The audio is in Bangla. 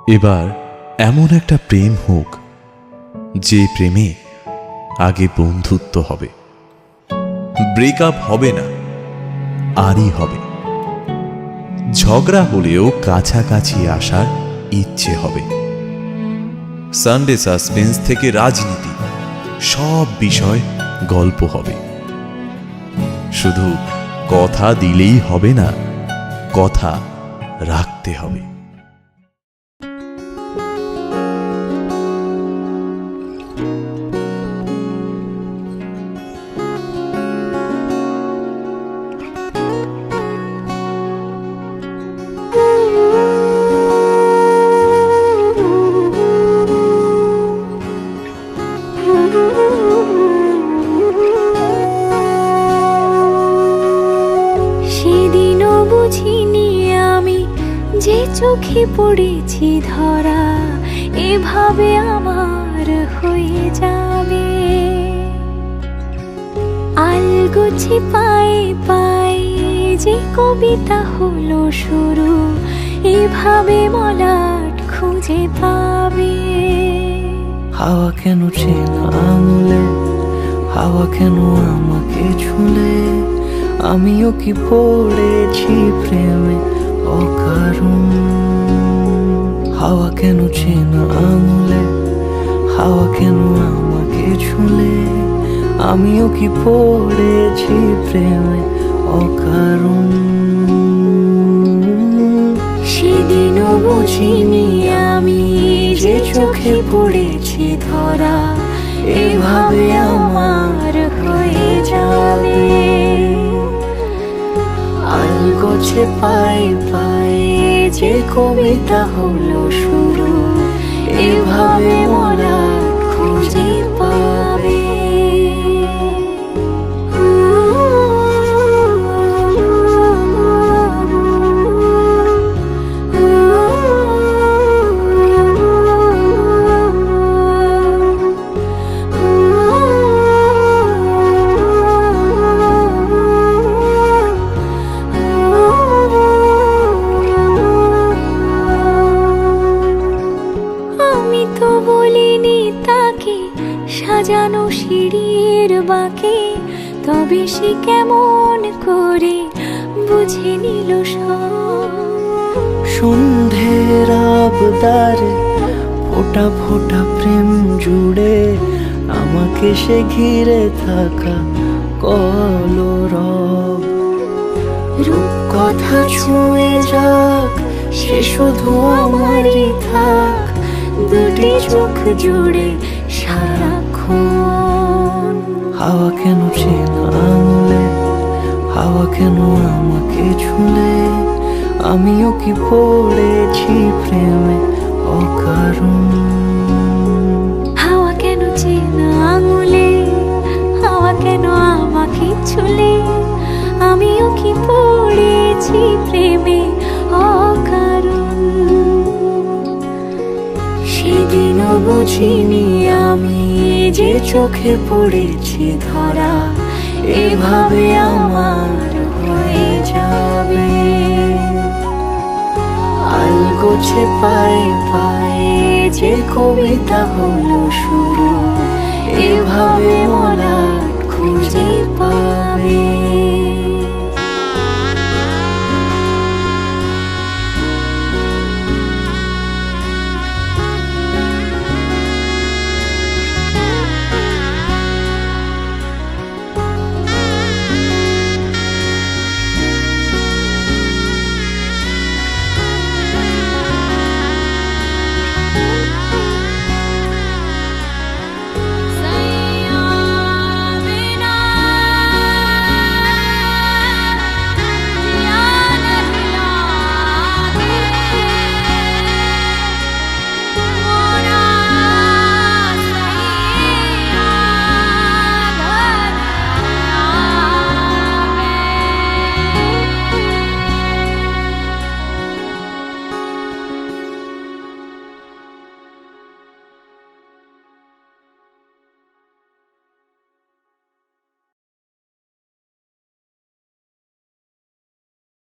এবার এমন একটা প্রেম হোক যে প্রেমে আগে বন্ধুত্ব হবে, ব্রেকআপ হবে না, আরই হবে। ঝগড়া হলেও কাছাকাছি আসার ইচ্ছে হবে। সানডে সাসপেন্স থেকে রাজনীতি, সব বিষয় গল্প হবে। শুধু কথা দিলেই হবে না, কথা রাখতে হবে। সেদিনও বুঝিনি আমি যে চোখে পড়েছি ধরা, এভাবে আমার হয়ে যাবে। আলগোছে পায়ে পায়ে যে কবিতা হলো শুরু, এভাবে মলাট খুঁজে পাবে। হাওয়া কেন চেনা আঙুলে, হাওয়া কেন আমাকে ছুলে, আমিও কি পড়েছি প্রেমে অকারণ। হাওয়া কেন চেনা আঙুলে, হাওয়া কেন আমাকে ছুলে, আমিও কি পড়েছি প্রেমে অকারণ। সেদিনও বুঝিনি আমি যে চোখে পড়েছি ধরা, এভাবে আমার হয়ে যাবে। আলগোছে পায়ে পায়ে যে কবিতা হলো শুরু, এভাবে মলাট খুঁজে পাবে। আমি তো বলিনি তাকে সাজানো সিঁড়ির বাঁকে, তবে সে কেমন করে বুঝে নিল সব। সন্ধ্যের আবদারে ফোটা ফোটা প্রেম জুড়ে, আমাকে সে ঘিরে থাকা কলরব। রূপকথা ছুঁয়ে যাক, সে শুধু আমারই থাক, দুটি চোখ জুড়ে সারাক্ষণ। হাওয়া কেন চেনা আঙুলে, হাওয়া কেন আমাকে ছুলে, আমিও কি পড়েছি প্রেমে অকারণ। হাওয়া কেন চেনা আঙুলে, হাওয়া কেন আমাকে ছুলে, আমিও কি পড়েছি প্রেমে অকারণ। সেদিনও বুঝিনি আমি যে চোখে পড়েছি ধরা, এভাবে আমার হয়ে যাবে। আলগোছে পায়ে পায়ে যে কবিতা হলো শুরু, এভাবে মলাট খুঁজে পাবে।